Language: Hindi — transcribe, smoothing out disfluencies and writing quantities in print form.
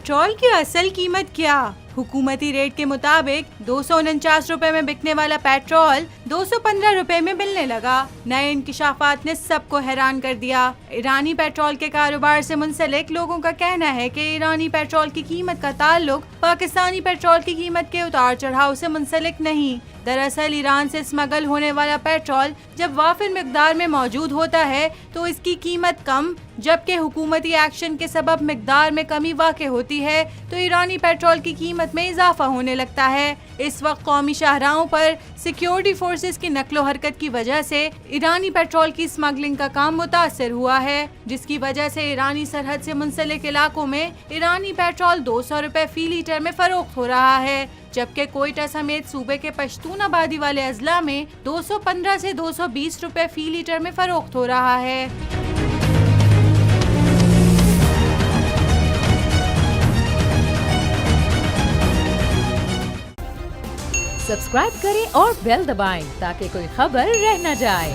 पेट्रोल की असल कीमत क्या? हुकूमती रेट के मुताबिक 249 रुपए में बिकने वाला पेट्रोल 215 रुपए में मिलने लगा। नए इंकिशाफात ने सबको हैरान कर दिया। ईरानी पेट्रोल के कारोबार से मुंसलिक लोगों का कहना है कि ईरानी पेट्रोल की कीमत का ताल्लुक पाकिस्तानी पेट्रोल की कीमत के उतार चढ़ाव से मुंसलिक नहीं। दरअसल ईरान से स्मगल होने वाला पेट्रोल जब वाफिर मिकदार में मौजूद होता है तो इसकी कीमत कम, जबकि हुकूमती एक्शन के सबब मिकदार में कमी वाक़ई होती है तो ईरानी पेट्रोल की कीमत में इजाफा होने लगता है। इस वक्त कौमी शाहराहों पर सिक्योरिटी फोर्सेस की नकलो हरकत की वजह से ईरानी पेट्रोल की स्मगलिंग का काम मुतासर हुआ है, जिसकी वजह से ईरानी सरहद से मुंसलिक इलाकों में ईरानी पेट्रोल 200 रुपए फी लीटर में फरोख्त हो रहा है, जबकि कोयटा समेत सूबे के पश्तून आबादी वाले अजला में 215 से 220 रुपए फी लीटर में फरोख्त हो रहा है। सब्सक्राइब करें और बेल दबाएं ताकि कोई खबर रह न जाए।